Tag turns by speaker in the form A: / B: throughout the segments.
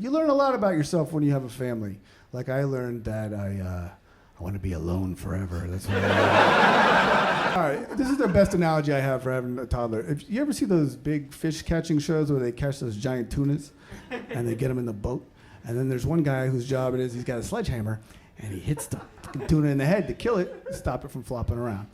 A: You learn a lot about yourself when you have a family. Like I learned that I want to be alone forever. That's what All right, this is the best analogy I have for having a toddler. If you ever see those big fish catching shows where they catch those giant tunas and they get them in the boat, and then there's one guy whose job it is he's got a sledgehammer and he hits the tuna in the head to kill it, stop it from flopping around.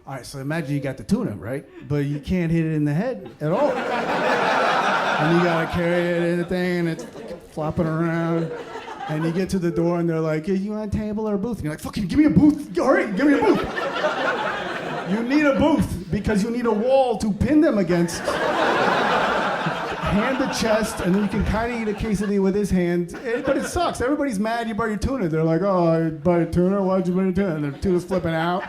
A: All right, so imagine you got the tuna, right? But you can't hit it in the head at all. And you gotta carry it in the thing and it's flopping around. And you get to the door and they're like, hey, you want a table or a booth? And you're like, fucking give me a booth. Hurry, give me a booth. You need a booth because you need a wall to pin them against. Hand the chest, and then you can kind of eat a quesadilla with his hand. But it sucks. Everybody's mad you bought your tuna. They're like, oh, I bought a tuna? Why'd you buy a tuna? And the tuna's flipping out.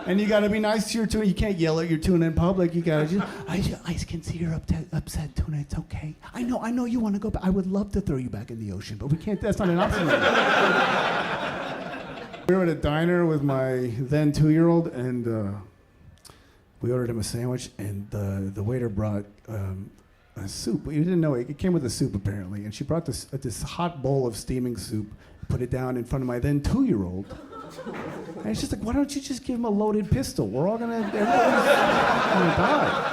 A: And you gotta be nice to your tuna. You can't yell at your tuna in public. You gotta just, I can see you're upset, tuna. It's okay. I know you want to go back. I would love to throw you back in the ocean, but we can't. That's not an option. We were at a diner with my then 2-year-old, and we ordered him a sandwich, and the waiter brought a soup. We didn't know it came with a soup apparently, and she brought this hot bowl of steaming soup, put it down in front of my then 2-year-old. And it's just like, why don't you just give him a loaded pistol? We're all everybody's gonna die.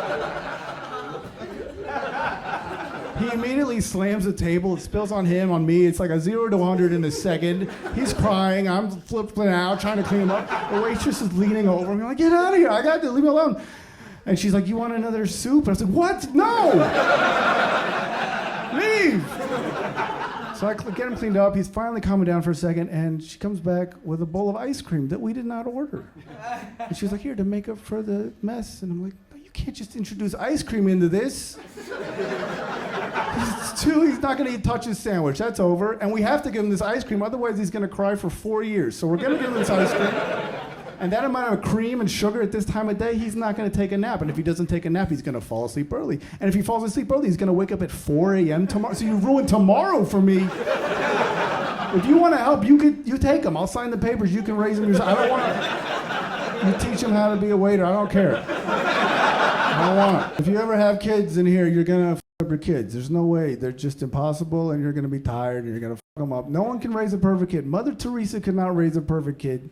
A: He immediately slams the table. It spills on him, on me. It's like a 0 to 100 in a second. He's crying. I'm flipping out, trying to clean him up. The waitress is leaning over me. I'm like, get out of here. I got to leave me alone. And she's like, you want another soup? And I was like, what? No! Leave! So I get him cleaned up. He's finally calming down for a second, and she comes back with a bowl of ice cream that we did not order. And she's like, here, to make up for the mess. And I'm like, no, you can't just introduce ice cream into this. He's not going to touch his sandwich. That's over. And we have to give him this ice cream, otherwise he's going to cry for 4 years. So we're going to give him this ice cream. And that amount of cream and sugar at this time of day, he's not going to take a nap. And if he doesn't take a nap, he's going to fall asleep early. And if he falls asleep early, he's going to wake up at 4 a.m. tomorrow. So you ruined tomorrow for me. If you want to help, you take him. I'll sign the papers. You can raise him yourself. I don't want to. You teach him how to be a waiter. I don't care. I don't want it. If you ever have kids in here, you're going to f up your kids. There's no way. They're just impossible, and you're going to be tired, and you're going to f them up. No one can raise a perfect kid. Mother Teresa could not raise a perfect kid.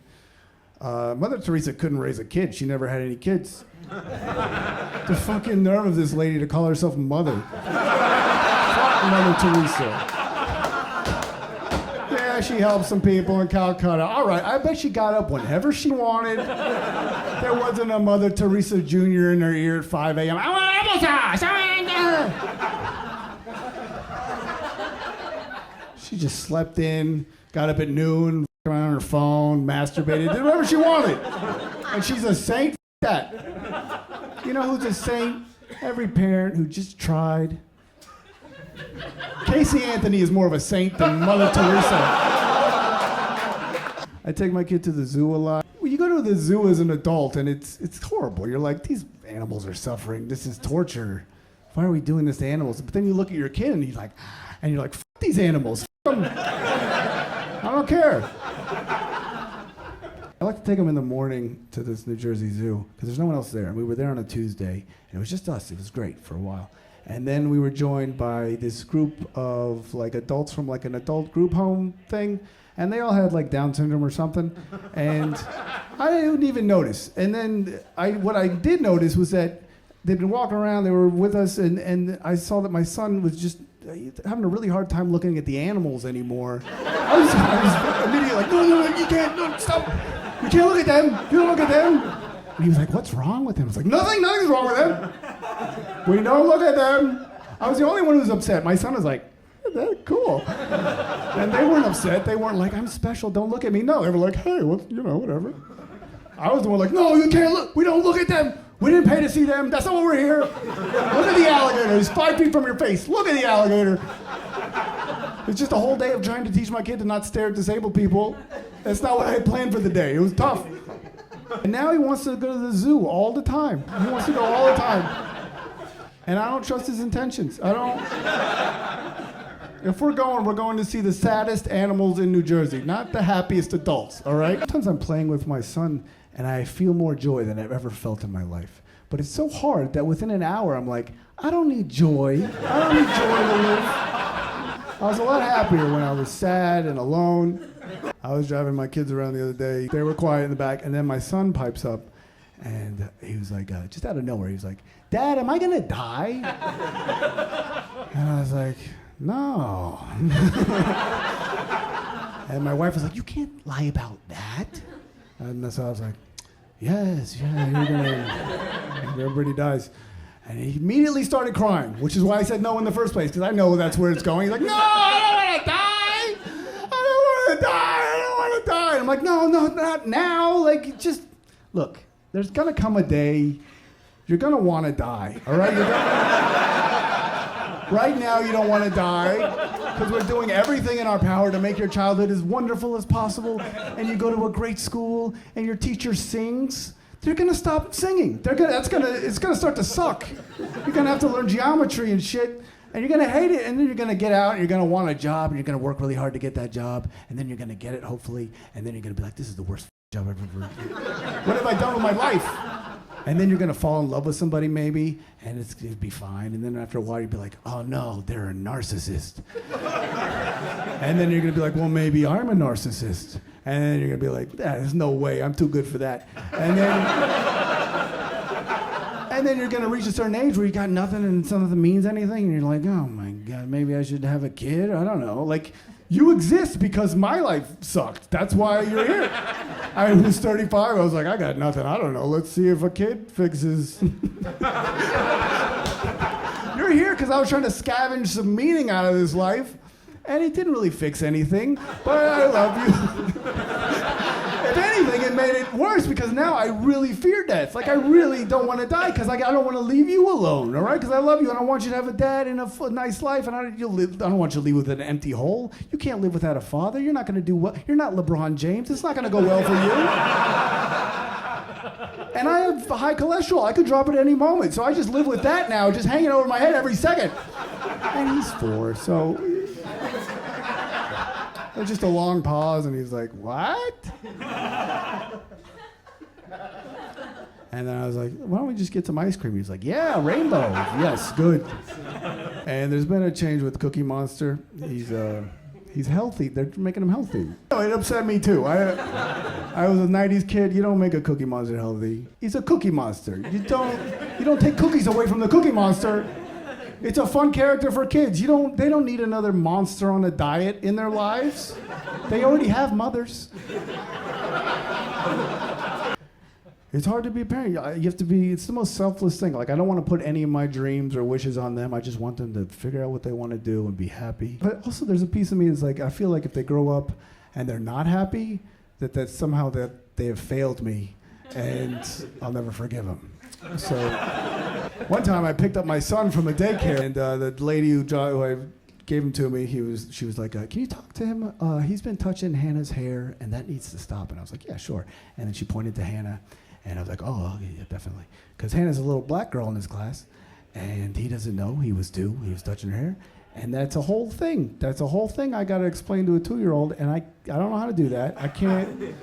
A: Mother Teresa couldn't raise a kid. She never had any kids. The fucking nerve of this lady to call herself mother. Fuck Mother Teresa. Yeah, she helped some people in Calcutta. All right, I bet she got up whenever she wanted. There wasn't a Mother Teresa Jr. in her ear at 5 a.m. I want applesauce. She just slept in, got up at noon, around on her phone, masturbated, did whatever she wanted. And she's a saint. That. You know who's a saint? Every parent who just tried. Casey Anthony is more of a saint than Mother Teresa. I take my kid to the zoo a lot. Well, you go to the zoo as an adult and it's horrible. You're like, these animals are suffering. This is torture. Why are we doing this to animals? But then you look at your kid and you're like, F these animals. F 'em. I don't care. I like to take them in the morning to this New Jersey zoo because there's no one else there. And we were there on a Tuesday, and it was just us. It was great for a while. And then we were joined by this group of like adults from like an adult group home thing, and they all had like Down syndrome or something. And I didn't even notice. And then what I did notice was that they'd been walking around. They were with us, and I saw that my son was just having a really hard time looking at the animals anymore. I was immediately like, no, you can't, no, stop. You can't look at them. You don't look at them. And he was like, what's wrong with them? I was like, nothing's wrong with them. We don't look at them. I was the only one who was upset. My son was like, that's cool. And they weren't upset. They weren't like, I'm special, don't look at me. No, they were like, hey, whatever. I was the one like, no, you can't look. We don't look at them. We didn't pay to see them. That's not what we're here. Look at the alligator. He's 5 feet from your face. Look at the alligator. It's just a whole day of trying to teach my kid to not stare at disabled people. That's not what I had planned for the day. It was tough. And now he wants to go to the zoo all the time. He wants to go all the time. And I don't trust his intentions. I don't. If we're going to see the saddest animals in New Jersey, not the happiest adults, all right? Sometimes I'm playing with my son, and I feel more joy than I've ever felt in my life. But it's so hard that within an hour, I'm like, I don't need joy. I don't need joy to live. was a lot happier when I was sad and alone. I was driving my kids around the other day. They were quiet in the back, and then my son pipes up, and he was like, just out of nowhere, he was like, "Dad, am I gonna die?" And I was like, "No." And my wife was like, "You can't lie about that." And so I was like, "Yes, yeah, you're gonna, everybody dies." And he immediately started crying, which is why I said no in the first place, because I know that's where it's going. He's like, "No, I don't want to die. I don't want to die. I don't want to die." And I'm like, "No, not now. Like, just look. There's gonna come a day you're gonna want to die. All right? Right now, you don't want to die because we're doing everything in our power to make your childhood as wonderful as possible. And you go to a great school, and your teacher sings." They're gonna stop singing. It's gonna start to suck. You're gonna have to learn geometry and shit, and you're gonna hate it. And then you're gonna get out, and you're gonna want a job, and you're gonna work really hard to get that job, and then you're gonna get it, hopefully, and then you're gonna be like, "This is the worst job I've ever. What have I done with my life?" And then you're gonna fall in love with somebody maybe, and it'll be fine. And then after a while, you'll be like, "Oh no, they're a narcissist." And then you're gonna be like, "Well, maybe I'm a narcissist." And then you're gonna be like, "There's no way, I'm too good for that." And then you're gonna reach a certain age where you got nothing and something means anything, and you're like, "Oh my God, maybe I should have a kid." I don't know. Like, you exist because my life sucked. That's why you're here. I was 35. I was like, I got nothing. I don't know. Let's see if a kid fixes. You're here because I was trying to scavenge some meaning out of this life, and it didn't really fix anything. But I love you. If anything, it made it worse because now I really fear death. Like, I really don't want to die because I don't want to leave you alone, all right? Because I love you and I want you to have a dad and a nice life, and I don't want you to leave with an empty hole. You can't live without a father. You're not going to do well. You're not LeBron James. It's not going to go well for you. And I have high cholesterol. I could drop it at any moment. So I just live with that now, just hanging over my head every second. And he's 4, so... There's just a long pause, and he's like, "What?" And then I was like, "Why don't we just get some ice cream?" He's like, "Yeah, rainbow. Yes, good." And there's been a change with Cookie Monster. He's healthy. They're making him healthy. No, it upset me too. I was a 90s kid. You don't make a Cookie Monster healthy. He's a Cookie Monster. You don't take cookies away from the Cookie Monster. It's a fun character for kids. They don't need another monster on a diet in their lives. They already have mothers. It's hard to be a parent. You have to be, it's the most selfless thing. Like, I don't want to put any of my dreams or wishes on them. I just want them to figure out what they want to do and be happy. But also there's a piece of me that's like, I feel like if they grow up and they're not happy, that somehow that they have failed me and I'll never forgive them. So one time I picked up my son from a daycare, and the lady who I gave him to me, she was like, "Can you talk to him? He's been touching Hannah's hair, and that needs to stop." And I was like, "Yeah, sure." And then she pointed to Hannah, and I was like, "Oh, yeah, definitely." Because Hannah's a little black girl in his class, and he doesn't know he was 2. He was touching her hair. And that's a whole thing. That's a whole thing I got to explain to a 2-year-old, and I don't know how to do that. I can't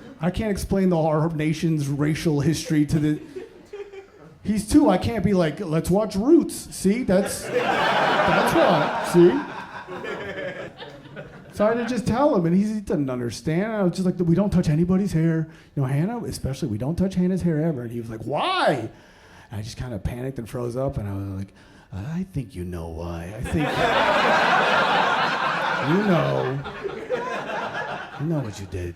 A: explain our nation's racial history to the... He's 2. I can't be like, "Let's watch Roots." See, that's why. See. So I had to just tell him, and he doesn't understand. I was just like, "We don't touch anybody's hair. You know, Hannah, especially, we don't touch Hannah's hair ever." And he was like, "Why?" And I just kind of panicked and froze up, and I was like, "I think you know why. I think you know what you did."